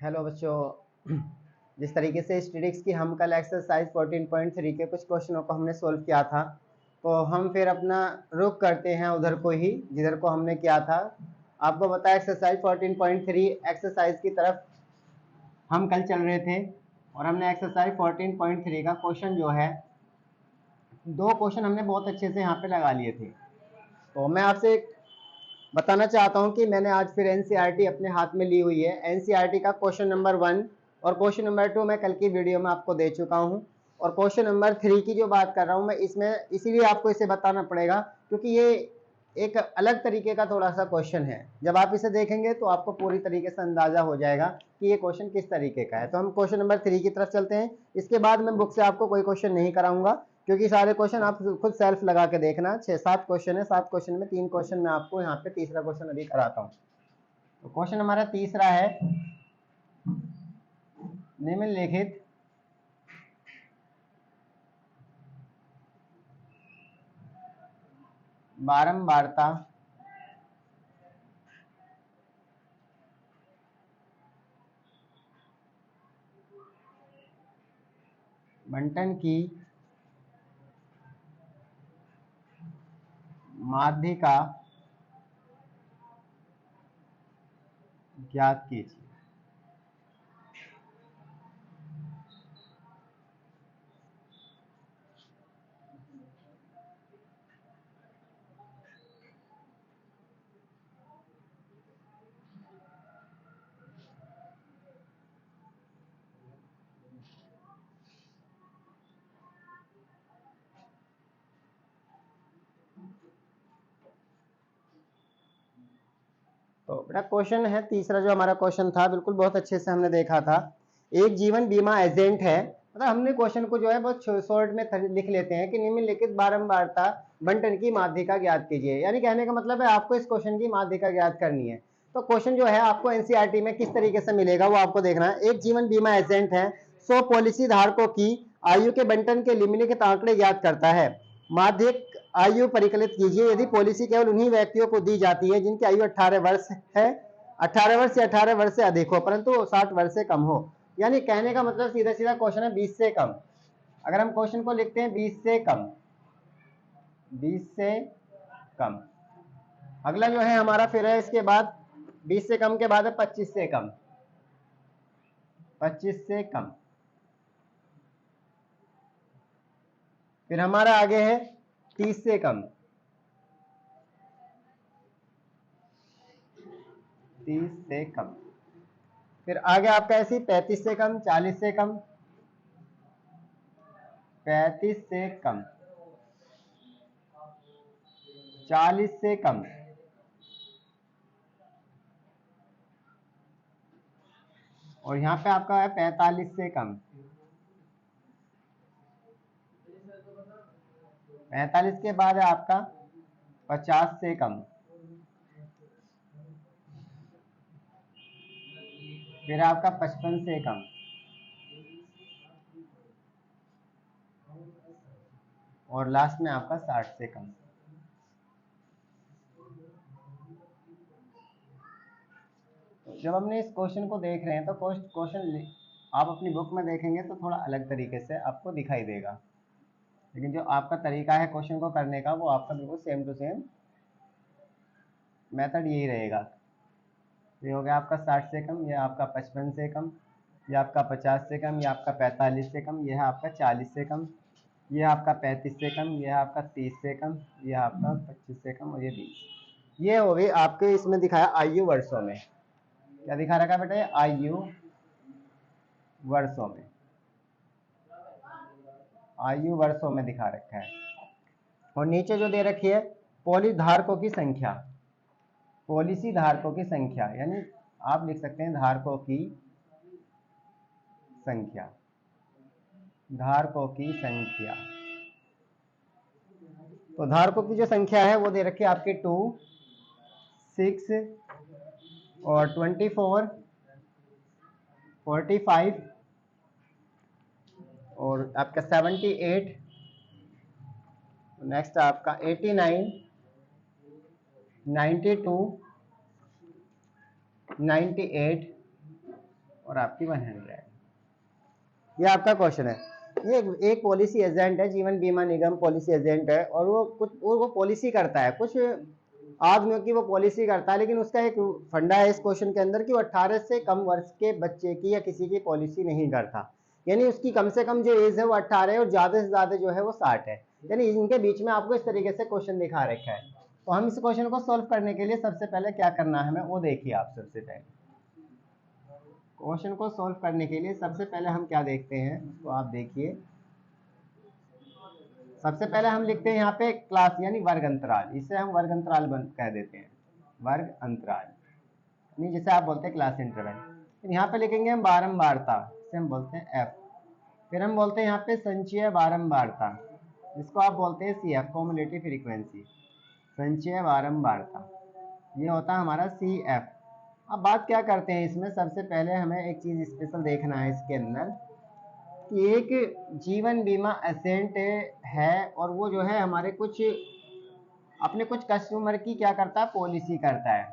Hello बच्चों, जिस तरीके से स्टैटिस्टिक्स की हम कल एक्सरसाइज 14.3 के कुछ क्वेश्चनों को हमने सोल्व किया था, तो हम फिर अपना रुख करते हैं उधर को ही जिधर को हमने किया था। आपको पता है एक्सरसाइज 14.3 एक्सरसाइज की तरफ हम कल चल रहे थे और हमने एक्सरसाइज 14.3 का क्वेश्चन जो है, दो क्वेश्चन हमने बहुत अच्छे से यहाँ पे लगा लिए थे। तो मैं आपसे बताना चाहता हूं कि मैंने आज फिर एनसीईआरटी अपने हाथ में ली हुई है। एनसीईआरटी का क्वेश्चन नंबर 1 और क्वेश्चन नंबर 2 मैं कल की वीडियो में आपको दे चुका हूं, और क्वेश्चन नंबर 3 की जो बात कर रहा हूं मैं इसमें इसीलिए आपको इसे बताना पड़ेगा क्योंकि ये एक अलग तरीके का थोड़ा सा क्वेश्चन है। जब आप इसे देखेंगे तो आपको पूरी तरीके से अंदाजा हो जाएगा कि ये क्वेश्चन किस तरीके का है। तो हम क्वेश्चन नंबर 3 की तरफ चलते हैं। इसके बाद मैं बुक से आपको कोई क्वेश्चन नहीं कराऊंगा क्योंकि सारे क्वेश्चन आप खुद सेल्फ लगा के देखना। 6-7 क्वेश्चन है, 7 क्वेश्चन में 3 क्वेश्चन मैं आपको यहाँ पे तीसरा क्वेश्चन अभी कराता हूँ। तो क्वेश्चन हमारा तीसरा है, निम्नलिखित बारंबारता बंटन की माध्यिका ज्ञात कीजिए। तो बेटा क्वेश्चन है तीसरा, जो हमारा क्वेश्चन था बिल्कुल बहुत अच्छे से हमने देखा था। एक जीवन बीमा एजेंट है, मतलब हमने क्वेश्चन को जो है बहुत शॉर्ट में लिख लेते हैं कि निम्नलिखित बारंबारता बंटन की माध्यिका ज्ञात कीजिए। यानी कहने का मतलब है आपको इस क्वेश्चन की माध्यिका ज्ञात करनी है। तो क्वेश्चन जो है आपको एनसीईआरटी में किस तरीके से मिलेगा वो आपको देखना है। एक जीवन बीमा एजेंट है, 100 पॉलिसी धारकों की आयु के बंटन के निम्नलिखित आंकड़े ज्ञात करता है। माध्यिक आयु परिकलित कीजिए। यदि पॉलिसी केवल उन्हीं व्यक्तियों को दी जाती है जिनकी आयु 18 वर्ष है, 18 वर्ष या 18 वर्ष से अधिक हो परंतु 60 वर्ष से कम हो। यानी कहने का मतलब सीधा सीधा क्वेश्चन है 20 से कम। अगर हम क्वेश्चन को लिखते हैं 20 से कम, 20 से कम। अगला जो है हमारा फिर है इसके बाद 20 से कम के बाद है 25 से कम, 25 से कम। फिर हमारा आगे है 30 से कम, 30 से कम। फिर आगे आपका ऐसी 35 से कम, 40 से कम, 35 से कम, 40 से कम, और यहाँ पे आपका है 45 से कम, 45 के बाद है आपका 50 से कम, फिर आपका 55 से कम, और लास्ट में आपका 60 से कम। जब हमने इस क्वेश्चन को देख रहे हैं तो क्वेश्चन आप अपनी बुक में देखेंगे तो थोड़ा अलग तरीके से आपको दिखाई देगा, लेकिन जो आपका तरीका है क्वेश्चन को करने का वो आपका बिल्कुल सेम टू सेम मेथड यही रहेगा। ये हो गया आपका 60 से कम, यह आपका 55 से कम, यह आपका 50 से कम, यह आपका 45 से कम, यह आपका 40 से कम, यह आपका 35 से कम, यह आपका 30 से कम, यह आपका 25 से कम, और ये 20। ये हो गई आपके इसमें दिखाया आयु वर्षों में। क्या दिखा रखा बेटा? ये आयु वर्षों में, आयु वर्षों में दिखा रखा है। और नीचे जो दे रखी है पॉलिसी धारकों की संख्या, पॉलिसी धारकों की संख्या, यानी आप लिख सकते हैं धारकों की संख्या, धारकों की संख्या। तो धारकों की जो संख्या है वो दे रखी है आपके 2, 6 और 24, 45 और आपका 78, नेक्स्ट आपका 89, 92, 98 और आपकी 100। ये आपका क्वेश्चन है। ये एक पॉलिसी एजेंट है, जीवन बीमा निगम पॉलिसी एजेंट है, और वो पॉलिसी करता है, कुछ आदमियों की वो पॉलिसी करता है, लेकिन उसका एक फंडा है इस क्वेश्चन के अंदर कि वो 18 से कम वर्ष के बच्चे की या किसी की पॉलिसी नहीं करता। यानी उसकी कम से कम जो एज है वो 18 है और ज्यादा से ज्यादा जो है वो 60 है। यानी इनके बीच में आपको इस तरीके से क्वेश्चन दिखा रखा है। तो हम इस क्वेश्चन को सॉल्व करने के लिए सबसे पहले क्या करना है हमें, वो देखिए आप। सबसे पहले क्वेश्चन को सॉल्व करने के लिए सबसे पहले हम क्या देखते हैं, तो आप देखिए। सबसे पहले हम लिखते हैं यहाँ पे क्लास यानी वर्ग अंतराल, इसे हम वर्ग अंतराल कह देते हैं, वर्ग अंतराल, यानी जिसे आप बोलते हैं क्लास इंटरवल। फिर यहाँ पे लिखेंगे हम बारंबारता, इसे हम बोलते हैं एफ। फिर हम बोलते हैं यहाँ पे संचयी बारंबारता, जिसको आप बोलते हैं सी एफ, कॉम्युलेटिव फ्रीक्वेंसी, संचयी बारंबारता, ये होता है हमारा सी एफ। अब बात क्या करते हैं इसमें, सबसे पहले हमें एक चीज स्पेशल देखना है इसके अंदर कि एक जीवन बीमा एजेंट है और वो जो है हमारे कुछ अपने कुछ कस्टमर की क्या करता है, पॉलिसी करता है।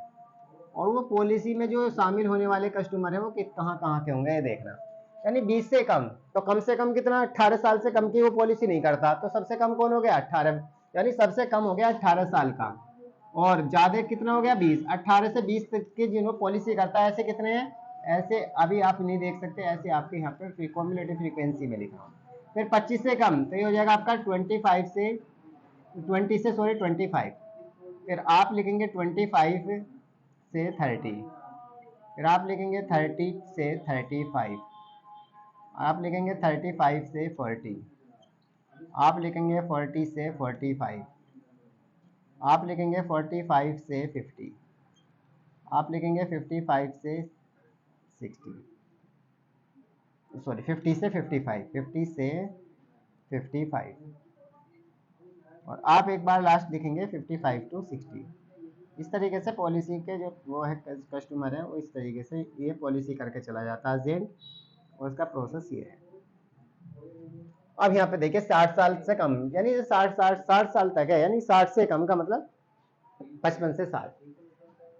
और वो पॉलिसी में जो शामिल होने वाले कस्टमर है वो कहाँ कहाँ के होंगे ये देखना। यानी 20 से कम, तो कम से कम कितना, 18 साल से कम की वो पॉलिसी नहीं करता, तो सबसे कम कौन हो गया, 18, यानी सबसे कम हो गया 18 साल का। और ज्यादा कितना हो गया, 20। 18 से 20 तक की जिन्होंने पॉलिसी करता है ऐसे कितने हैं, ऐसे अभी आप नहीं देख सकते, ऐसे आपके यहाँ पे कॉम्युलेटिव फ्रीक्वेंसी में लिखा हूँ। फिर 25 से कम, तो ये हो जाएगा आपका 25 से 25। फिर आप लिखेंगे 25 से 30। फिर आप लिखेंगे 30 से 35। आप लिखेंगे 35 से 40। आप लिखेंगे 40 से 45। आप लिखेंगे 45 से 50। आप लिखेंगे 55 से 60, सॉरी 50 से 55, 50 से 55। और आप एक बार लास्ट लिखेंगे 55 टू 60। इस तरीके से पॉलिसी के जो वो है कस्टमर है वो इस तरीके से ये पॉलिसी करके चला जाता है एजेंट, और उसका प्रोसेस ये है। अब यहाँ पे देखिए 60 साल से कम, यानी 60 साल तक है, यानी 60 से कम का मतलब 55 से 60।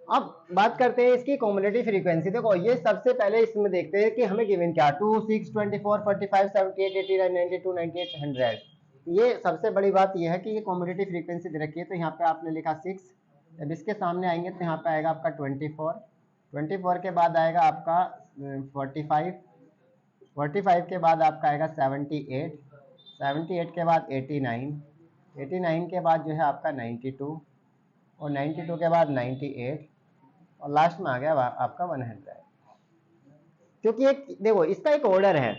अब बात करते हैं इसकी कॉम्युलेटिव फ्रीक्वेंसी। देखो ये सबसे पहले इसमें देखते हैं कि हमें गिवन क्या, 2, 6, 24, 45, 78, 89, 92, 98, 100। ये सबसे बड़ी बात यह है कि ये कॉम्युलेटिव फ्रीक्वेंसी दे रखी है। तो यहाँ पे आपने लिखा 6, जब इसके सामने आएंगे तो यहाँ पे आएगा आपका 24, 24 के बाद आएगा आपका 45, 45 के बाद आपका आएगा 78, 78 के बाद 89, 89 के बाद जो है आपका 92, और 92 के बाद 98, और लास्ट में आ गया आपका 100। क्योंकि एक देखो इसका एक ऑर्डर है,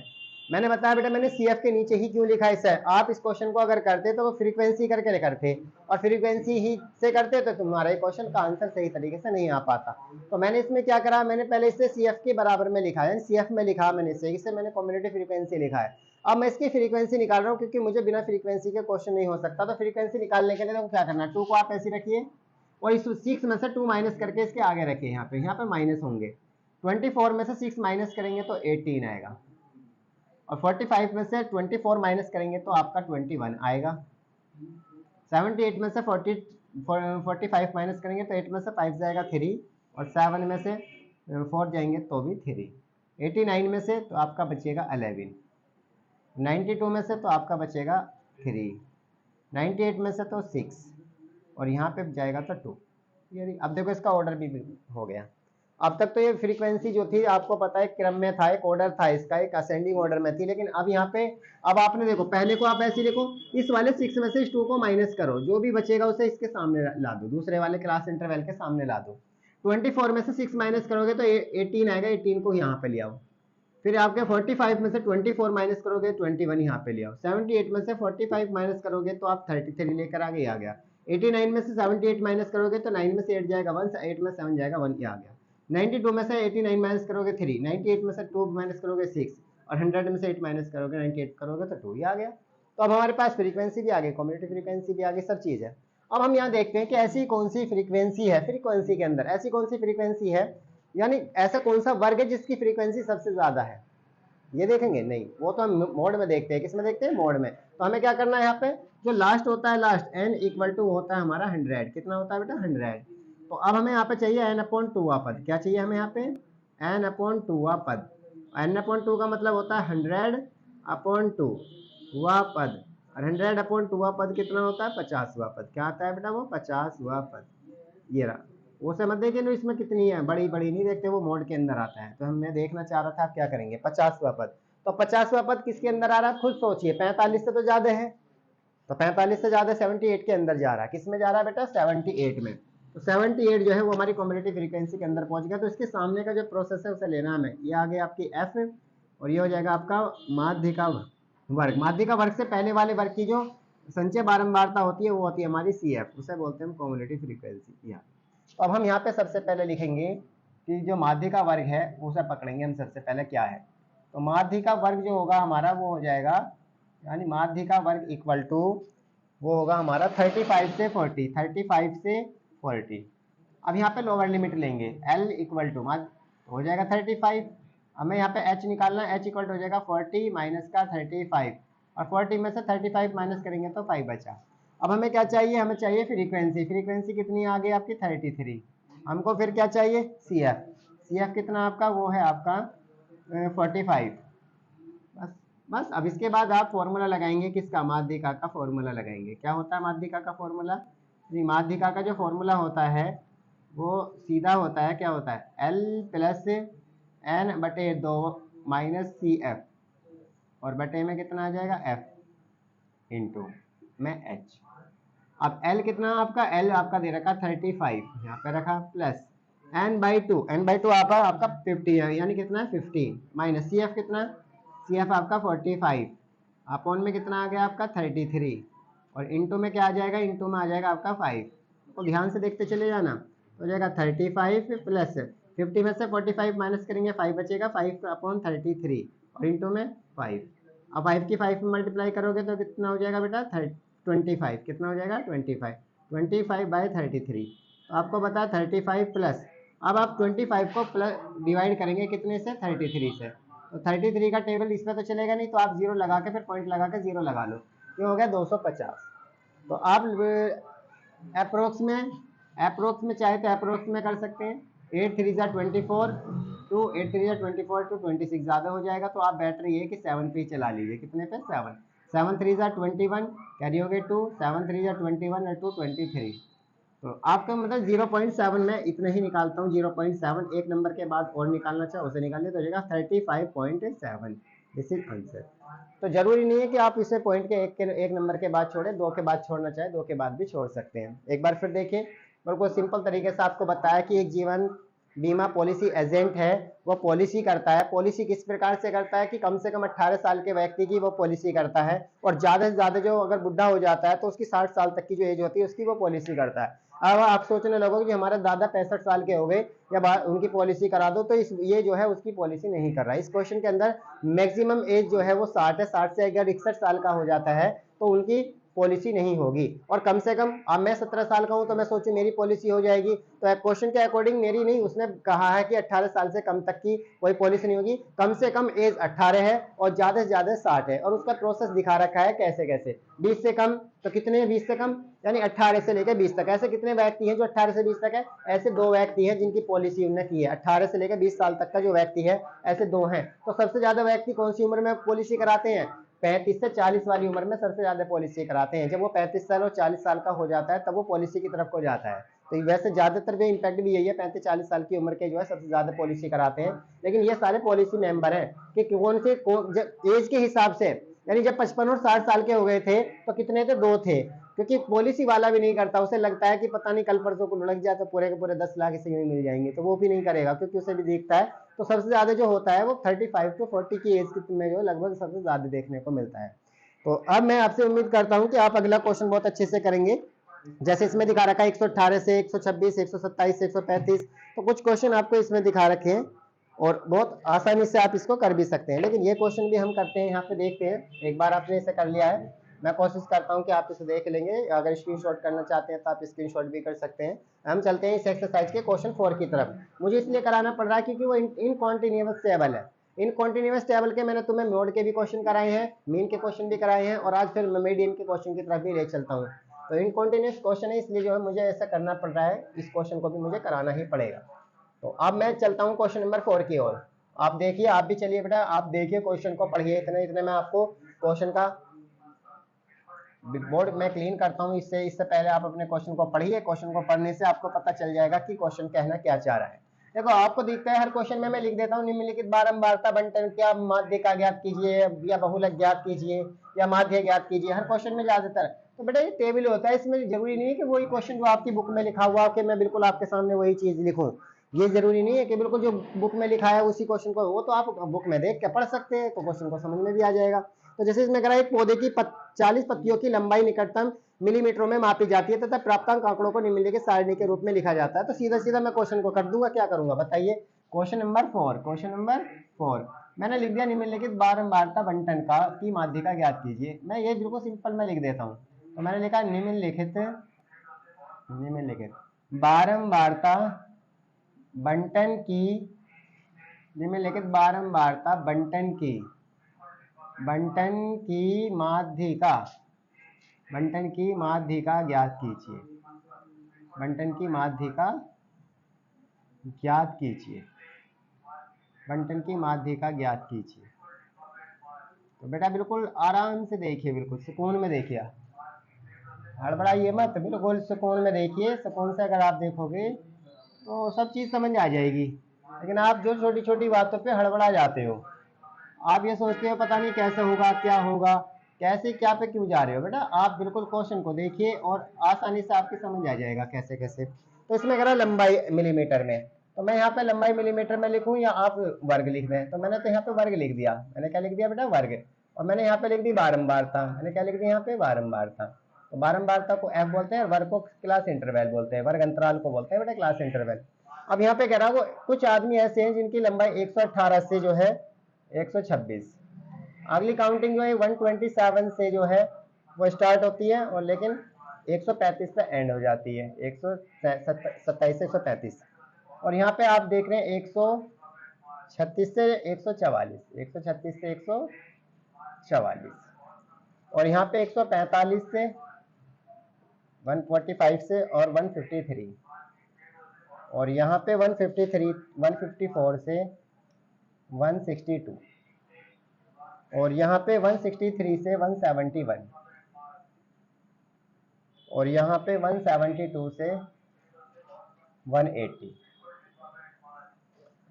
मैंने बताया बेटा, मैंने सी एफ के नीचे ही क्यों लिखा है। आप इस क्वेश्चन को अगर करते तो वो फ्रीक्वेंसी करके करते, और फ्रीक्वेंसी ही से करते तो तुम्हारे क्वेश्चन का आंसर सही तरीके से नहीं आ पाता। तो मैंने इसमें क्या करा, मैंने पहले इसे सी एफ के बराबर में लिखा है, सी एफ में लिखा मैंने इसे मैंने कम्युलेटिव फ्रीक्वेंसी लिखा है। अब मैं इसकी फ्रीक्वेंसी निकाल रहा हूँ क्योंकि मुझे बिना फ्रीक्वेंसी के क्वेश्चन नहीं हो सकता। तो फ्रीक्वेंसी निकालने के लिए तो क्या करना है, 2 को आप ऐसे रखिए और इस 6 में से 2 माइनस करके इसके आगे रखिए, यहाँ पे माइनस होंगे। 24 में से 6 माइनस करेंगे तो 18 आएगा, और 45 में से 24 माइनस करेंगे तो आपका 21 आएगा। 78 में से 45 माइनस करेंगे तो 8 में से 5 जाएगा 3, और 7 में से 4 जाएंगे तो भी 3। 89 में से तो आपका बचेगा 11, 92 में से तो आपका बचेगा 3, 98 में से तो 6, और यहाँ पे जाएगा तो 2। यानी अब देखो इसका ऑर्डर भी हो गया। अब तक तो ये फ्रीक्वेंसी जो थी आपको पता है क्रम में था, एक ऑर्डर था इसका, एक असेंडिंग ऑर्डर में थी। लेकिन अब यहाँ पे अब आपने देखो, पहले को आप ऐसे लिखो, इस वाले 6 में से इस 2 को माइनस करो, जो भी बचेगा उसे इसके सामने ला दो, दूसरे वाले क्लास इंटरवल के सामने ला दो। 24 में से 6 माइनस करोगे तो 18 आएगा, 18 को यहाँ पे ले आओ। फिर आपके 45 में से 24 माइनस करोगे 21 यहाँ पे ले आओ। 78 में से 45 माइनस करोगे तो आप 33 लेकर आ गया। 89 में से 78 माइनस करोगे तो 9 में से 8 जाएगा 1, 8 में 7 जाएगा 1, ये आ गया। 92 में से 89 माइनस करोगे 3, 98 में से 2 माइनस करोगे 6, और 100 में से 8 माइनस करोगे 98 करोगे तो 2 ही आ गया। तो अब हमारे पास फ्रीक्वेंसी भी आ गई, कम्युलेटिव फ्रीक्वेंसी भी आ गई, सब चीज़ है। अब हम यहाँ देखते हैं कि ऐसी कौन सी फ्रीक्वेंसी है, फ्रीक्वेंसी के अंदर ऐसी कौन सी फ्रीक्वेंसी है, यानी ऐसा कौन सा वर्ग है जिसकी फ्रीक्वेंसी सबसे ज़्यादा है, ये देखेंगे नहीं, वो तो हम मोड में देखते हैं। किसमें देखते हैं, मोड में। तो हमें क्या करना है, यहाँ पे जो लास्ट होता है, लास्ट n इक्वल टू होता है हमारा 100। कितना होता है बेटा, 100। तो अब हमें यहाँ पे चाहिए n/2 पद। क्या चाहिए हमें यहाँ पे, n/2 पद। n/2 का मतलब होता है 100/2 हुआ पद, और 100/2 हुआ पद कितना होता है 50वां पद। क्या आता है बेटा वो 50वां पद। ये रहा, वो समझ देखिए ना इसमें कितनी है, बड़ी बड़ी नहीं देखते, वो मोड के अंदर आता है। तो हमने देखना चाह रहा था आप क्या करेंगे 50वां पद। तो 50वां पद किसके अंदर आ रहा है खुद सोचिए, 45 से तो ज्यादा है, तो 45 से ज्यादा 78 के अंदर जा रहा है। किस में जा रहा है बेटा 78 में। तो 78 जो है वो हमारी कम्युलेटिव फ्रीक्वेंसी के अंदर पहुंच गया। तो इसके सामने का जो प्रोसेस है उसे लेना हमें, ये आ गया आपकी एफ, और ये हो जाएगा आपका माध्य का वर्ग। माध्य का वर्ग से पहले वाले वर्ग की जो संचय बारंबारता होती है वो होती है हमारी सी एफ, उसे बोलते हैं हम कम्युलेटिव फ्रीक्वेंसी। तो अब हम यहाँ पे सबसे पहले लिखेंगे कि जो माध्य का वर्ग है उसे पकड़ेंगे हम सबसे पहले क्या है। तो माध्य का वर्ग जो होगा हमारा वो हो जाएगा, यानी माध्य का वर्ग इक्वल टू वो होगा हमारा 35 से 40, 35 से 40। अब यहाँ पे लोअर लिमिट लेंगे, L इक्वल टू हो जाएगा 35। हमें यहाँ पे H निकालना है, H इक्वल टू हो जाएगा 40 माइनस का 35, और 40 में से 35 माइनस करेंगे तो 5 बचा। अब हमें क्या चाहिए, हमें चाहिए फ्रीक्वेंसी। फ्रीक्वेंसी कितनी आ गई आपकी 33। हमको फिर क्या चाहिए सी एफ, सी एफ कितना आपका वो है आपका 45। बस बस अब इसके बाद आप फॉर्मूला लगाएंगे किसका, माध्यिका का फॉर्मूला लगाएंगे। क्या होता है माध्यिका का फॉर्मूला, माध्यिका का जो फॉर्मूला होता है वो सीधा होता है, क्या होता है L plus N/2 minus C F, और बटे में कितना आ जाएगा F इंटू में H। अब L कितना आपका, L आपका दे रखा 35 यहाँ पे रखा, प्लस N/2, N/2 आपका 50 है, यानी कितना है 50, माइनस सी एफ कितना, सी एफ आपका 45, अपॉन में कितना आ गया आपका 33, और इंटू में क्या आ जाएगा, इंटू में आ जाएगा आपका 5। तो ध्यान से देखते चले जाना, तो हो जाएगा 35 प्लस 50 में से 45 माइनस करेंगे 5 बचेगा, 5/33 और इंटू में 5। अब 5 की 5 में मल्टीप्लाई करोगे तो कितना हो जाएगा बेटा 25, कितना हो जाएगा 25/33। तो आपको बता 35 प्लस, अब आप 25 को प्लस डिवाइड करेंगे कितने से 33 से, तो 33 का टेबल इसमें तो चलेगा नहीं, तो आप जीरो लगा के फिर पॉइंट लगा के जीरो लगा लो, ये हो गया 250। तो आप अप्रोक्स में चाहे तो अप्रोक्स में कर सकते हैं, 8 3 24 टू 8 3 24 टू 26 ज़्यादा हो जाएगा, तो आप बेटर ये कि 7 पे चला लीजिए। कितने पे 7, 7 3 21 कैरी हो गए 2, 7 3 21 और 2 23। तो आपका मतलब 0.7 में इतना ही निकालता हूँ, 0.7 एक नंबर के बाद और निकालना चाहे उसे निकालिए, तो हो जाएगा 35.7। This is answer. तो जरूरी नहीं है कि आप इसे पॉइंट के एक नंबर के बाद छोड़े, 2 के बाद छोड़ना चाहे 2 के बाद भी छोड़ सकते हैं। एक बार फिर देखिए, बिल्कुल सिंपल तरीके से आपको बताया कि एक जीवन बीमा पॉलिसी एजेंट है, वो पॉलिसी करता है। पॉलिसी किस प्रकार से करता है कि कम से कम 18 साल के व्यक्ति की वो पॉलिसी करता है, और ज़्यादा से ज़्यादा जो अगर बुढ़ा हो जाता है तो उसकी 60 साल तक की जो एज होती है उसकी वो पॉलिसी करता है। अब आप सोचने लगोगे कि हमारे दादा 65 साल के हो गए या उनकी पॉलिसी करा दो, तो ये जो है उसकी पॉलिसी नहीं कर रहा है। इस क्वेश्चन के अंदर मैक्सिमम एज जो है वो 60 है, 60 से अगर 61 साल का हो जाता है तो उनकी पॉलिसी नहीं होगी। और कम से कम अब मैं 17 साल का हूं तो मैं सोचूं मेरी पॉलिसी हो जाएगी, तो क्वेश्चन के अकॉर्डिंग मेरी नहीं, उसने कहा है कि 18 साल से कम तक की कोई पॉलिसी नहीं होगी। कम से कम एज 18 है और ज्यादा से ज्यादा 60 है, और उसका प्रोसेस दिखा रखा है कैसे कैसे। 20 से कम तो कितने, 20 से कम यानी 18 से लेकर 20 तक। ऐसे कितने व्यक्ति हैं जो 18 से 20 तक है, ऐसे 2 व्यक्ति हैं जिनकी पॉलिसी उन्होंने की है। 18 से लेकर 20 साल तक का जो व्यक्ति है ऐसे 2 हैं। तो सबसे ज्यादा व्यक्ति कौन सी उम्र में पॉलिसी कराते हैं, 35 से 40 वाली उम्र में सबसे ज्यादा पॉलिसी कराते हैं। जब वो 35 साल और 40 साल का हो जाता है तब वो पॉलिसी की तरफ को जाता है। तो वैसे ज्यादातर भी इम्पैक्ट भी यही है, 35-40 साल की उम्र के जो है सबसे ज्यादा पॉलिसी कराते हैं। लेकिन ये सारे पॉलिसी मेंबर हैं कि कौन से एज के हिसाब से, यानी जब 55 और 60 साल के हो गए थे तो कितने थे, 2 थे। क्योंकि पॉलिसी वाला भी नहीं करता, उसे लगता है कि पता नहीं कल परसों को लुढ़क जाए तो पूरे के पूरे 10 लाख इसे ही मिल जाएंगे, तो वो भी नहीं करेगा क्योंकि उसे भी दिखता है। तो सबसे ज्यादा जो होता है वो 35 to 40 की एज में जो लगभग सबसे ज्यादा देखने को मिलता है। तो अब मैं आपसे उम्मीद करता हूं कि आप अगला क्वेश्चन बहुत अच्छे से करेंगे। जैसे इसमें दिखा रखा है 118 से 126, 127 से 135, तो कुछ क्वेश्चन आपको इसमें दिखा रखे हैं और बहुत आसानी से आप इसको कर भी सकते हैं। लेकिन ये क्वेश्चन भी हम करते हैं, यहाँ पे देखते हैं। एक बार आपने इसे कर लिया है, मैं कोशिश करता हूँ कि आप इसे देख लेंगे। अगर स्क्रीनशॉट करना चाहते हैं तो आप स्क्रीनशॉट भी कर सकते हैं। हम चलते हैं इस एक्सरसाइज के क्वेश्चन 4 की तरफ। मुझे इसलिए कराना पड़ रहा है क्योंकि वो इन कॉन्टिन्यूअस टेबल है। इन कॉन्टिन्यूअस टेबल के मैंने तुम्हें मोड के भी क्वेश्चन कराए हैं, मीन के क्वेश्चन भी कराए हैं, और आज फिर मीडियन के क्वेश्चन की तरफ भी ले चलता हूँ। तो इन कॉन्टिन्यूअस क्वेश्चन है, इसलिए जो है मुझे ऐसा करना पड़ रहा है, इस क्वेश्चन को भी मुझे कराना ही पड़ेगा। तो अब मैं चलता हूँ क्वेश्चन नंबर 4 की ओर। आप देखिए, आप भी चलिए बेटा, आप देखिए क्वेश्चन को पढ़िए। इतने इतने मैं आपको क्वेश्चन का बोर्ड में क्लीन करता हूँ। इससे पहले आप अपने क्वेश्चन को पढ़िए। क्वेश्चन को पढ़ने से आपको पता चल जाएगा कि क्वेश्चन कहना क्या चाह रहा है। देखो आपको दिखता है हर क्वेश्चन में मैं लिख देता हूँ निम्नलिखित बारंबारता बंटन क्या माध्य का ज्ञात कीजिए, या बहुलक ज्ञात कीजिए, या माध्य ज्ञात कीजिए। हर क्वेश्चन में ज्यादातर तो बेटा ये टेबल होता है, इसमें जरूरी नहीं है कि वही क्वेश्चन जो आपकी बुक में लिखा हुआ कि मैं बिल्कुल आपके सामने वही चीज लिखूं। ये जरूरी नहीं है कि बिल्कुल जो बुक में लिखा है उसी क्वेश्चन को, वो तो आप बुक में देख के पढ़ सकते हैं तो क्वेश्चन को समझ में भी आ जाएगा। तो जैसे इसमें कह रहा है एक पौधे की 40 पत्तियों की लंबाई निकटतम मिलीमीटरों में मापी जाती है तथा प्राप्तांक आंकड़ों को निम्नलिखित सारणी के रूप में लिखा जाता है। तो सीधा सीधा मैं क्वेश्चन को कर दूंगा, क्या करूंगा बताइए। क्वेश्चन नंबर 4 मैंने लिख दिया निम्नलिखित बारंबारता बंटन का की माध्यिका ज्ञात कीजिए। मैं ये बिल्कुल सिंपल मैं लिख देता हूँ। तो मैंने लिखा निम्नलिखित बारंबारता बंटन की, निम्नलिखित बारंबारता बंटन की माध्यिका ज्ञात कीजिए। बंटन की माध्यिका ज्ञात कीजिए। बंटन की माध्यिका ज्ञात कीजिए। तो बेटा बिल्कुल आराम से देखिए, बिल्कुल सुकून में देखिए, हड़बड़ाइए मत, बिल्कुल सुकून में देखिए। सुकून से अगर आप देखोगे तो सब चीज़ समझ आ जाएगी। लेकिन आप जो छोटी छोटी बातों पे हड़बड़ा जाते हो, आप ये सोचते हो पता नहीं कैसे होगा, क्या होगा, कैसे क्या पे क्यों जा रहे हो। बेटा आप बिल्कुल क्वेश्चन को देखिए और आसानी से आपकी समझ आ जाएगा कैसे कैसे। तो इसमें कह रहा लंबाई मिलीमीटर में, तो मैं यहाँ पे लंबाई मिलीमीटर में लिखूं या आप वर्ग लिख दें। तो मैंने तो यहाँ पे वर्ग लिख दिया। मैंने क्या लिख दिया बेटा, वर्ग। और मैंने यहाँ पे लिख दी बारंबारता। मैंने क्या लिख दिया यहाँ पे, बारंबारता। तो बारंबारता को एफ बोलते हैं और वर्ग को क्लास इंटरवल बोलते हैं, वर्ग अंतराल को बोलते हैं बेटा क्लास इंटरवल। अब यहाँ पे कह रहा है वो कुछ आदमी ऐसे हैं जिनकी लंबाई 118 से जो है 126, अगली काउंटिंग जो है 127 से जो है वो स्टार्ट होती है और लेकिन 135 पे एंड हो जाती है, 127 से 135। और यहाँ पे आप देख रहे हैं 136 से 144, 136 से 144। और यहाँ पे 145 से 145 से और 153। और यहाँ पे 154 से 162। और यहाँ पे 163 से 171। और यहाँ पे 172 से 180।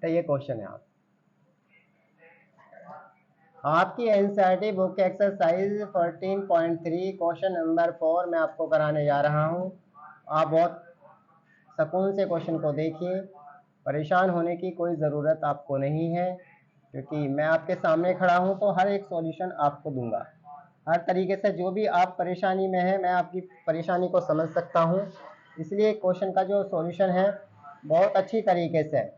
तो ये क्वेश्चन है आपकी NCERT book exercise 14.3 question number 4 मैं आपको कराने जा रहा हूँ। आप बहुत सुकून से क्वेश्चन को देखिए, परेशान होने की कोई ज़रूरत आपको नहीं है, क्योंकि मैं आपके सामने खड़ा हूँ तो हर एक सॉल्यूशन आपको दूंगा। हर तरीके से जो भी आप परेशानी में है, मैं आपकी परेशानी को समझ सकता हूँ। इसलिए क्वेश्चन का जो सॉल्यूशन है बहुत अच्छी तरीके से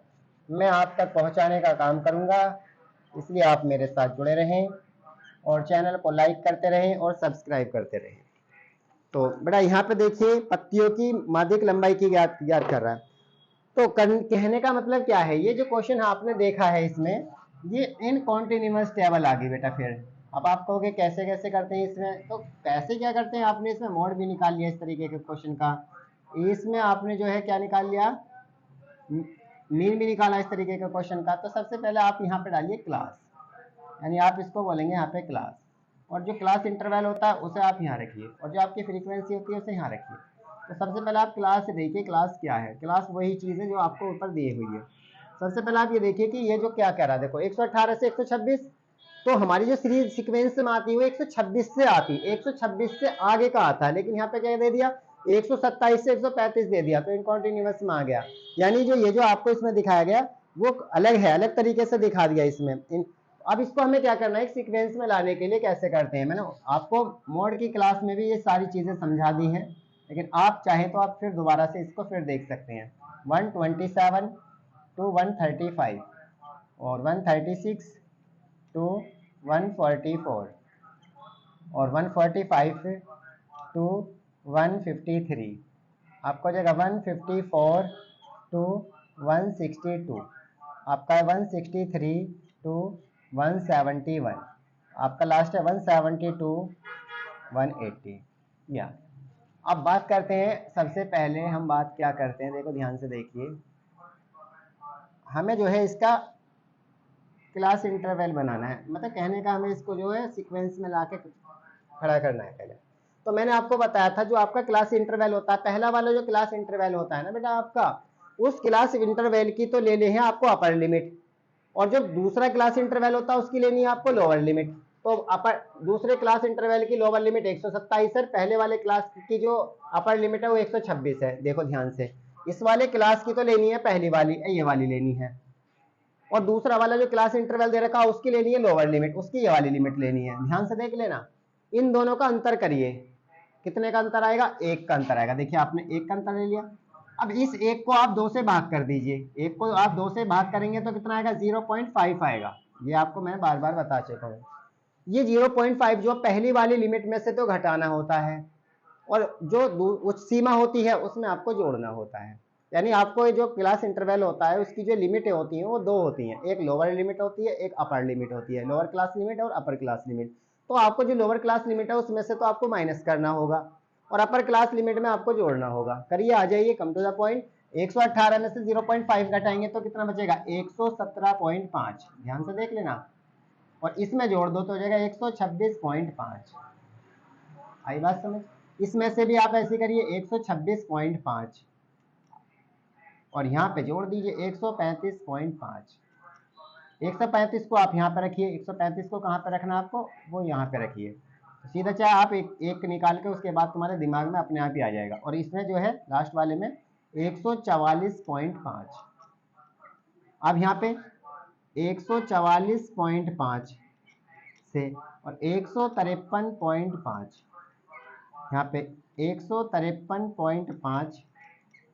मैं आप तक पहुँचाने का काम करूँगा। इसलिए आप मेरे साथ जुड़े रहें और चैनल को लाइक करते रहें और सब्सक्राइब करते रहें। तो बेटा यहाँ पे देखिए पत्तियों की माध्यिक लंबाई की ज्ञात कर रहा है। तो कहने का मतलब क्या है, ये जो क्वेश्चन आपने देखा है इसमें ये इन कॉन्टिन्यूअस टेबल आ गई बेटा। फिर अब आप कहोगे कैसे कैसे करते हैं इसमें, तो कैसे क्या करते हैं, आपने इसमें मोड भी निकाल लिया इस तरीके के क्वेश्चन का। इसमें आपने जो है क्या निकाल लिया, मीन भी निकाला इस तरीके के क्वेश्चन का। तो सबसे पहले आप यहाँ पे डालिए क्लास, यानी आप इसको बोलेंगे यहाँ पे क्लास, और जो क्लास इंटरवल होता है उसे आप यहाँ रखिए, और जो आपकी फ्रीक्वेंसी होती है उसे यहाँ रखिए। तो सबसे पहले आप क्लास से देखिए, क्लास क्या है। क्लास वही चीज़ है जो आपको ऊपर दी हुई है। सबसे पहले आप ये देखिए कि ये जो क्या कह रहा है, देखो 118 से 126, तो हमारी जो सीरीज सीक्वेंस में आती है 126 से आती है, 126 से आगे का आता है। लेकिन यहाँ पे क्या दे दिया, 127 से 135 दे दिया, तो इनकॉन्टिन्यूअस में आ गया। यानी जो ये जो आपको इसमें दिखाया गया वो अलग है, अलग तरीके से दिखा दिया इसमें। अब इसको हमें क्या करना है, एक सीक्वेंस में लाने के लिए कैसे करते हैं, मैंने आपको मोड की क्लास में भी ये सारी चीजें समझा दी हैं, लेकिन आप चाहें तो आप फिर दोबारा से इसको फिर देख सकते हैं। 127 टू 135 और 136 टू 144 और 145 टू 153। आपको जगह 154 टू 162, आपका 163 टू 171, आपका लास्ट है 170 टू 180। या अब बात करते हैं, सबसे पहले हम बात क्या करते हैं, देखो ध्यान से देखिए, हमें जो है इसका क्लास इंटरवल बनाना है, मतलब कहने का हमें इसको जो है सीक्वेंस में लाके खड़ा करना है पहले। तो मैंने आपको बताया था जो आपका क्लास इंटरवल होता है, पहला वाला जो क्लास इंटरवल होता है ना बेटा आपका, उस क्लास इंटरवल की तो ले है आपको अपर लिमिट, और जो दूसरा क्लास इंटरवल होता है उसकी लेनी है आपको लोअर लिमिट। तो अपर दूसरे क्लास इंटरवल की लोअर लिमिट 127 है, पहले वाले क्लास की जो अपर लिमिट है वो 126 है। देखो ध्यान से, इस वाले क्लास की तो लेनी है पहली वाली, ये वाली लेनी है, और दूसरा वाला जो क्लास इंटरवल दे रखा है उसकी लेनी है लोअर लिमिट, उसकी ये वाली लिमिट लेनी है। ध्यान से देख लेना, इन दोनों का अंतर करिए, कितने का अंतर आएगा, 1 का अंतर आएगा। देखिए आपने 1 का अंतर ले लिया, अब इस 1 को आप 2 से भाग कर दीजिए, 1 को आप 2 से भाग करेंगे तो कितना आएगा, 0.5 आएगा। ये आपको मैं बार बार बता चुका हूँ। ये 0.5 जो पहली वाली लिमिट में से तो घटाना होता है, और जो उस सीमा होती है उसमें आपको जोड़ना होता है। यानी आपको जो क्लास इंटरवल होता है उसकी जो लिमिटें होती हैं वो 2 होती हैं, एक लोअर लिमिट होती है, एक अपर लिमिट होती है, लोअर क्लास लिमिट और अपर क्लास लिमिट। तो आपको जो लोअर क्लास लिमिट है उसमें से तो आपको माइनस करना होगा, और अपर क्लास लिमिट में आपको जोड़ना होगा। करिए, आ जाइए, कम टू द पॉइंट। 118 में से 0.5 घटाएंगे तो कितना बचेगा, 117.5। ध्यान से देख लेना, और इसमें जोड़ दो तो हो जाएगा 126.5। आई बात समझ। इसमें से भी आप ऐसे करिए 126.5, और यहाँ पे जोड़ दीजिए 135.5। 135 को आप यहाँ पे रखिए, 135 को कहाँ पे रखना आपको, वो यहाँ पे रखिए। तो सीधा चाहे आप एक निकाल के उसके बाद तुम्हारे दिमाग में अपने आप ही आ जाएगा। और इसमें जो है लास्ट वाले में 144.5, अब यहाँ पे 144.5 से और 153.5, यहाँ पे 153.5,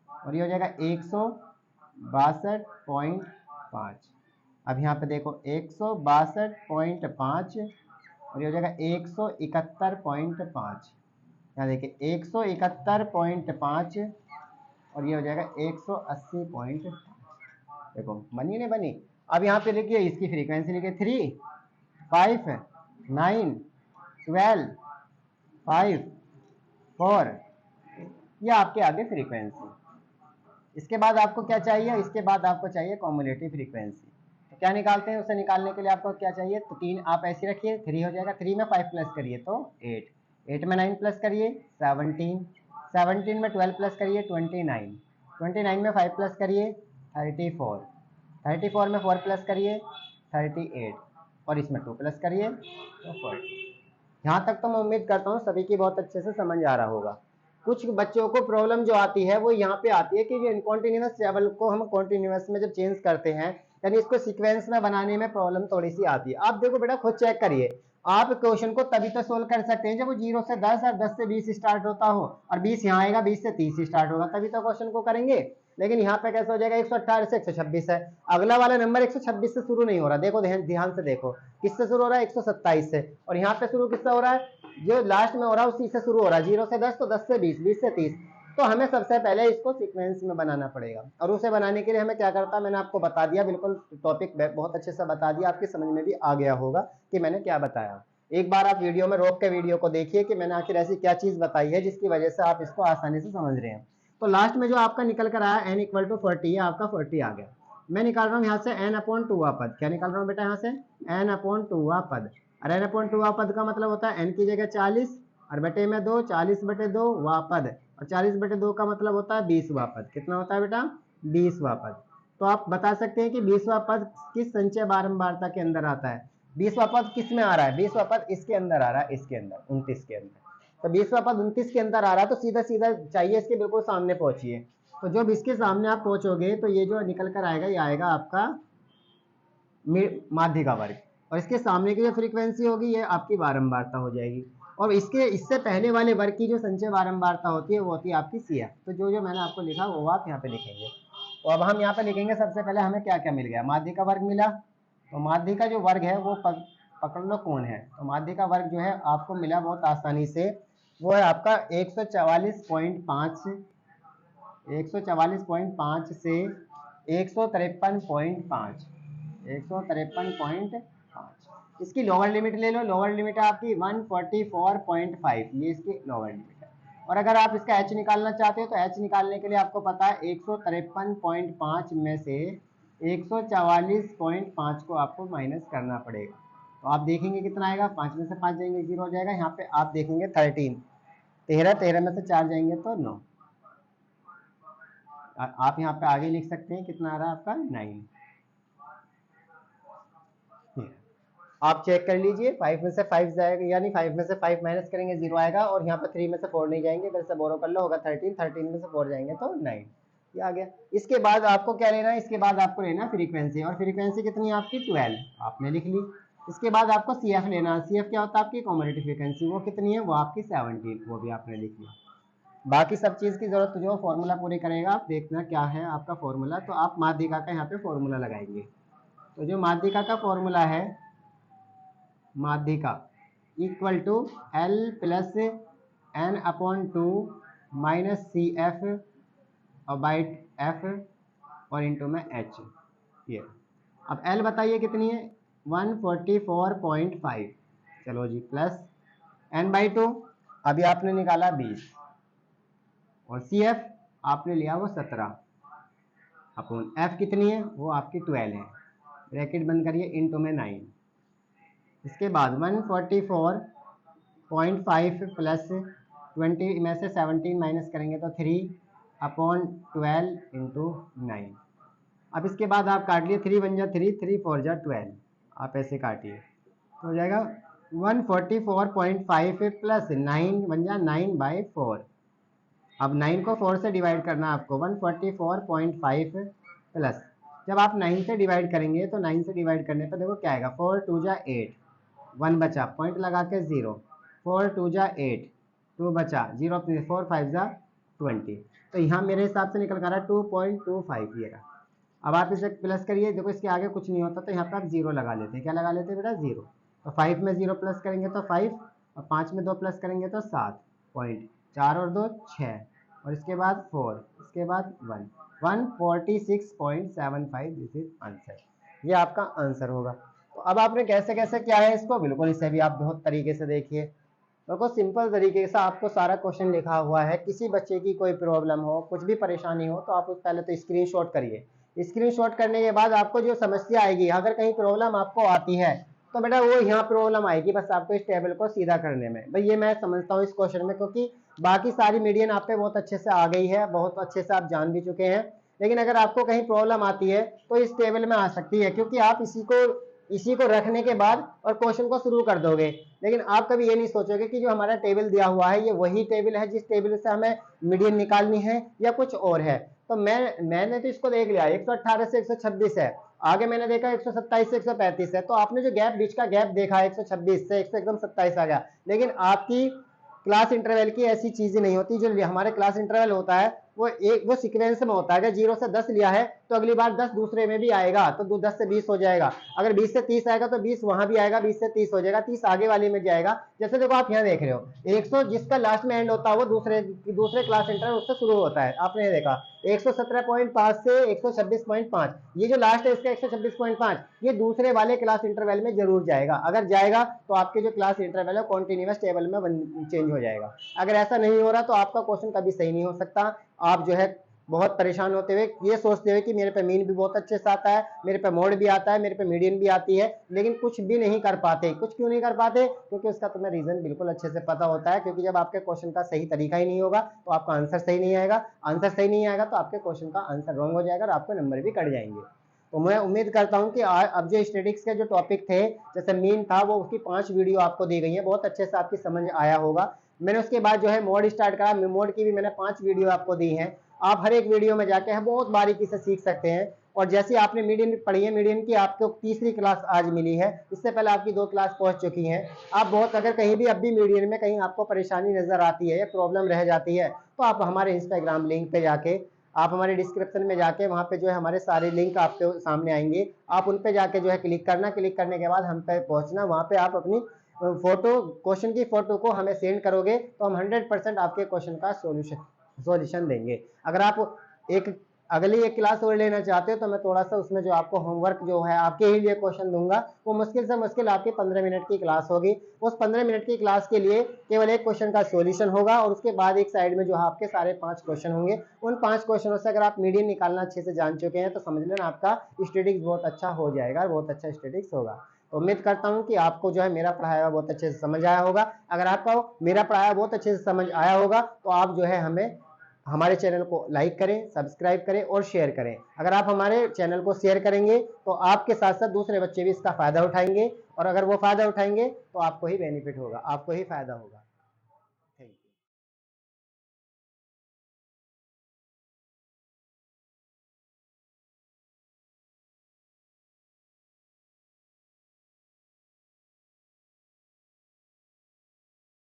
और ये हो जाएगा 162.5। अब यहाँ पे देखो 162.5, और ये हो जाएगा 171.5। यहाँ देखिए 171.5, और ये हो जाएगा 180.5। देखो बनी नहीं बनी। अब यहाँ पे लिखिए इसकी फ्रीक्वेंसी, लिखिए 3, 5, 9, 12, 5, 4, ये आपके आगे फ्रीक्वेंसी। इसके बाद आपको क्या चाहिए, इसके बाद आपको चाहिए कॉम्युलेटिव फ्रीक्वेंसी। तो क्या निकालते हैं, उसे निकालने के लिए आपको क्या चाहिए, तो 3 आप ऐसे रखिए, 3 हो जाएगा, 3 में 5 प्लस करिए तो 8, 8 में 9 प्लस करिए 17, 17 में 12 प्लस करिए 29, 29 में 5 प्लस करिए 34, 34 में 4 प्लस करिए 38, और इसमें 2 प्लस करिए तो 40। यहाँ तक तो मैं उम्मीद करता हूँ सभी की बहुत अच्छे से समझ आ रहा होगा। कुछ बच्चों को प्रॉब्लम जो आती है वो यहाँ पे आती है कि जो इनकॉन्टिन्यूअस लेवल को हम कॉन्टिन्यूअस में जब चेंज करते हैं, यानी इसको सीक्वेंस में बनाने में प्रॉब्लम थोड़ी सी आती है। आप देखो बेटा, खुद चेक करिए, आप क्वेश्चन को तभी तो सोल्व कर सकते हैं जब वो 0 से 10 और 10 से 20 स्टार्ट होता हो, और 20 यहाँ आएगा, 20 से 30 स्टार्ट होगा, तभी तो क्वेश्चन को करेंगे। लेकिन यहाँ पे कैसे हो जाएगा, 118 से 126 है, अगला वाला नंबर 126 से शुरू नहीं हो रहा। देखो ध्यान से देखो, किससे शुरू हो रहा है, 127 से, और यहाँ पे शुरू किससे हो रहा है, जो लास्ट में हो रहा है उसी से शुरू हो रहा है, 0 से 10 तो 10 से 20, 20 से 30। तो हमें सबसे पहले इसको सीक्वेंस में बनाना पड़ेगा, और उसे बनाने के लिए हमें क्या करता है, मैंने आपको बता दिया, बिल्कुल टॉपिक बहुत अच्छे से बता दिया, आपकी समझ में भी आ गया होगा कि मैंने क्या बताया। एक बार आप वीडियो में रोक के वीडियो को देखिए कि मैंने आखिर ऐसी क्या चीज बताई है जिसकी वजह से आप इसको आसानी से समझ रहे हैं। तो लास्ट में जो आपका निकल कर आया n = 40, आपका 40 आ गया। मैं निकाल रहा हूँ यहाँ से n/2 पद। क्या निकाल रहा हूँ बेटा, यहाँ से n/2 पद। और n/2 पद का मतलब होता है n की जगह 40 और बटे में 2, 40/2 पद, और 40/2 का मतलब होता है 20वां पद। कितना होता है बेटा, 20वां पद। तो आप बता सकते हैं कि 20वां पद किस संचय बारंबारता के अंदर आता है। 20वां पद किस में आ रहा है, 20वां पद इसके अंदर आ रहा है, इसके अंदर 29 के अंदर। तो 20वां पद 29 के अंदर आ रहा है, तो सीधा सीधा चाहिए इसके बिल्कुल सामने पहुंचिए। तो जब इसके सामने आप पहुंचोगे तो ये जो निकल कर आएगा, ये आएगा आपका माध्यिका वर्ग, और इसके सामने की जो फ्रीक्वेंसी होगी ये आपकी बारंबारता हो जाएगी। और इससे पहले वाले वर्ग की जो संचय बारंबारता होती है वो होती है आपकी CF। तो जो मैंने आपको लिखा वो आप यहाँ पे लिखेंगे। तो अब हम यहाँ पे लिखेंगे, सबसे पहले हमें क्या क्या मिल गया, माध्यिका वर्ग मिला। तो माध्यिका जो वर्ग है वो पकड़ लो कौन है। तो माध्यिका वर्ग जो है आपको मिला बहुत आसानी से, वो है आपका 144.5 से 153.5। 153.5 इसकी लोअर लिमिट ले लो। लोअर लिमिट है आपकी 144.5, ये इसकी लोअर लिमिट है। और अगर आप इसका h निकालना चाहते हो तो h निकालने के लिए आपको पता है 153.5 में से 144.5 को आपको माइनस करना पड़ेगा। तो आप देखेंगे कितना आएगा, 5 में से 5 जाएंगे 0 हो जाएगा। यहाँ पे आप देखेंगे 13 13 में से 4 जाएंगे तो 9। आप यहाँ पे आगे लिख सकते हैं कितना आ रहा है आपका 9। आप चेक कर लीजिए, 5 में से 5 जाएगा, यानी 5 में से 5 माइनस करेंगे 0 आएगा, और यहाँ पे 3 में से 4 नहीं जाएंगे, इधर से बोरो कर लो, होगा 13, 13 में से 4 जाएंगे तो 9। ये आ गया। इसके बाद आपको क्या लेना है, इसके बाद आपको लेना फ्रीक्वेंसी, और फ्रीक्वेंसी कितनी है आपकी 12, आपने लिख ली। इसके बाद आपको CF लेना है। CF क्या होता है आपकी कम्युनिटी फ्रीक्वेंसी, वो कितनी है, वो आपकी 17, वो भी आपने लिख लिया। बाकी सब चीज़ की जरूरत जो फॉर्मूला पूरी करेगा, आप देखना क्या है आपका फॉर्मूला। तो आप माध्यिका का यहाँ पे फॉर्मूला लगाएंगे। तो जो माध्यिका का फॉर्मूला है, माध्यिका equal to L plus N/2 minus CF और बाई F और इंटू में H। ये अब L बताइए कितनी है, 144.5। चलो जी, प्लस N/2 अभी आपने निकाला 20, और CF आपने लिया वो 17 अपॉन F कितनी है, वो आपकी 12 है, ब्रैकेट बंद करिए, इंटू में 9। इसके बाद 144.5 प्लस 20 में से 17 माइनस करेंगे तो 3/12 इंटू 9। अब इसके बाद आप काट लिए, 3 1 जा 3, 3 4 जा 12, आप ऐसे काटिए तो हो जाएगा 144.5 प्लस 9 1 जा 9/4। अब 9 को 4 से डिवाइड करना आपको, 144.5 प्लस, जब आप 9 से डिवाइड करेंगे तो 9 से डिवाइड करने पर देखो क्या आएगा, 4 2 जा 8, 1 बचा, पॉइंट लगा के 0, 4 2 जा 8, 2 बचा, 0 4 5 जा 20। तो यहाँ मेरे हिसाब से निकल कर रहा है 2.25 ये रहा। अब आप इसे प्लस करिए, देखो इसके आगे कुछ नहीं होता तो यहाँ पे आप 0 लगा लेते हैं। क्या लगा लेते हैं बेटा, 0। तो 5 में 0 प्लस करेंगे तो 5, और 5 में 2 प्लस करेंगे तो 7 पॉइंट, 4 और 2 6, और इसके बाद 4, इसके बाद 1, 146.75। दिस इज आंसर, ये आपका आंसर होगा। तो अब आपने कैसे कैसे किया है इसको, बिल्कुल इसे भी आप बहुत तरीके से देखिए। देखो सिंपल तरीके से आपको सारा क्वेश्चन लिखा हुआ है। किसी बच्चे की कोई प्रॉब्लम हो, कुछ भी परेशानी हो, तो आप पहले तो स्क्रीनशॉट करिए। स्क्रीनशॉट करने के बाद आपको जो समस्या आएगी, अगर कहीं प्रॉब्लम आपको आती है तो बेटा वो यहाँ प्रॉब्लम आएगी, बस आपको इस टेबल को सीधा करने में। भाई ये मैं समझता हूँ इस क्वेश्चन में, क्योंकि बाकी सारी मीडियन आप पे बहुत अच्छे से आ गई है, बहुत अच्छे से आप जान भी चुके हैं। लेकिन अगर आपको कहीं प्रॉब्लम आती है तो इस टेबल में आ सकती है, क्योंकि आप इसी को रखने के बाद और क्वेश्चन को शुरू कर दोगे। लेकिन आप कभी ये नहीं सोचोगे कि जो हमारा टेबल दिया हुआ है ये वही टेबल है जिस टेबल से हमें मीडियन निकालनी है, या कुछ और है। तो मैंने तो इसको देख लिया, 118 से 126 है, आगे मैंने देखा 127 से 135 है, तो आपने जो गैप, बीच का गैप देखा 126 से 127 आ गया। लेकिन आपकी क्लास इंटरवल की ऐसी चीजें नहीं होती। जो हमारे क्लास इंटरवल होता है वो सीक्वेंस में होता है। अगर 0 से 10 लिया है तो अगली बार 10 दूसरे में भी आएगा, तो 10 से 20 हो जाएगा। अगर 20 से 30 आएगा तो 20 वहां भी आएगा, 20 से 30 हो जाएगा, 30 आगे वाले में जाएगा। जैसे देखो आप यहाँ देख रहे हो, 100 जिसका लास्ट में एंड होता है वो दूसरे क्लास इंटरवल उससे शुरू होता है। आपने देखा 117.5 से 126.5, ये जो लास्ट है इसका 126.5, ये दूसरे वाले क्लास इंटरवल में जरूर जाएगा। अगर जाएगा तो आपके जो क्लास इंटरवल है कॉन्टिन्यूअस टेबल में चेंज हो जाएगा। अगर ऐसा नहीं हो रहा तो आपका क्वेश्चन कभी सही नहीं हो सकता। आप जो है बहुत परेशान होते हुए ये सोचते हुए कि मेरे पे मीन भी बहुत अच्छे से आता है, मेरे पे मोड भी आता है, मेरे पे मीडियन भी आती है, लेकिन कुछ भी नहीं कर पाते। कुछ क्यों नहीं कर पाते, क्योंकि उसका तुम्हें रीजन बिल्कुल अच्छे से पता होता है। क्योंकि जब आपके क्वेश्चन का सही तरीका ही नहीं होगा तो आपका आंसर सही नहीं आएगा, आंसर सही नहीं आएगा तो आपके क्वेश्चन का आंसर रॉन्ग हो जाएगा और आपको नंबर भी कट जाएंगे। तो मैं उम्मीद करता हूं कि अब जो स्टैटिस्टिक्स के जो टॉपिक थे, जैसे मीन था, वो उसकी 5 वीडियो आपको दी गई है, बहुत अच्छे से आपकी समझ आया होगा। मैंने उसके बाद जो है मोड स्टार्ट करा, मोड की भी मैंने 5 वीडियो आपको दी हैं। आप हर एक वीडियो में जाके बहुत बारीकी से सीख सकते हैं। और जैसे आपने मीडियन पढ़ी है, मीडियन की आपको तीसरी क्लास आज मिली है, इससे पहले आपकी 2 क्लास पहुंच चुकी हैं। आप बहुत, अगर कहीं भी अब भी मीडियन में कहीं आपको परेशानी नजर आती है या प्रॉब्लम रह जाती है, तो आप हमारे इंस्टाग्राम लिंक पे जाके, आप हमारे डिस्क्रिप्शन में जाके, वहाँ पे जो है हमारे सारे लिंक आपके सामने आएंगे, आप उन पे जाके जो है क्लिक करना। क्लिक करने के बाद हम पे पहुँचना, वहाँ पे आप अपनी फोटो, क्वेश्चन की फोटो को हमें सेंड करोगे तो हम 100% आपके क्वेश्चन का सॉल्यूशन देंगे। अगर आप एक अगली एक क्लास और लेना चाहते हो तो मैं थोड़ा सा उसमें जो आपको होमवर्क जो है आपके ही लिए क्वेश्चन दूंगा, वो मुश्किल से मुश्किल आपकी 15 मिनट की क्लास होगी। उस 15 मिनट की क्लास के लिए केवल एक क्वेश्चन का सॉल्यूशन होगा और उसके बाद एक साइड में जो है आपके सारे 5 क्वेश्चन होंगे। उन 5 क्वेश्चनों से अगर आप मीडियन निकालना अच्छे से जान चुके हैं तो समझ लेना आपका स्टैटिस्टिक्स बहुत अच्छा हो जाएगा, बहुत अच्छा स्टैटिस्टिक्स होगा। तो उम्मीद करता हूं कि आपको जो है मेरा पढ़ाया हुआ बहुत अच्छे से समझ आया होगा। अगर आपको मेरा पढ़ाया बहुत अच्छे से समझ आया होगा तो आप जो है हमें हमारे चैनल को लाइक करें, सब्सक्राइब करें और शेयर करें। अगर आप हमारे चैनल को शेयर करेंगे तो आपके साथ साथ दूसरे बच्चे भी इसका फायदा उठाएंगे, और अगर वो फायदा उठाएंगे तो आपको ही बेनिफिट होगा, आपको ही फायदा होगा।